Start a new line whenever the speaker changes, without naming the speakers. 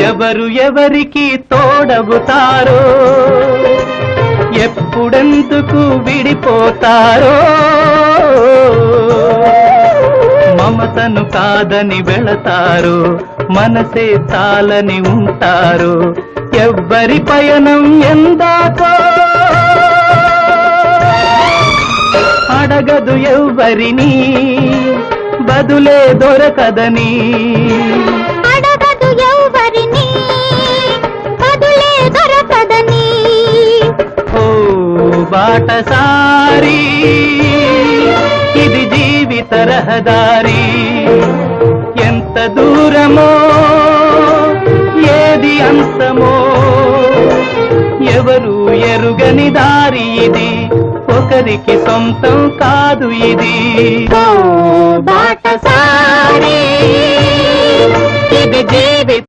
ఎవరు ఎవరికి తోడవుతారో ఎప్పుడెందుకు విడిపోతారో మమతను కాదని వెళతారు మనసే చాలని ఉంటారు ఎవ్వరి పయనం ఎందాకో అడగదు ఎవ్వరిని బదులే దొరకదని
అడగదు ఎవ్వరిని బదులే దొరకదని
ఓ బాటసారి ఇది జీవిత రహదారి ఎంత దూరమో ఏది అంతమో ఎవరు ఎరుగని దారి ఇది ఒకరికి సొంతం కాదు ఇది
ఓ బాటసారి
ఇది జీవిత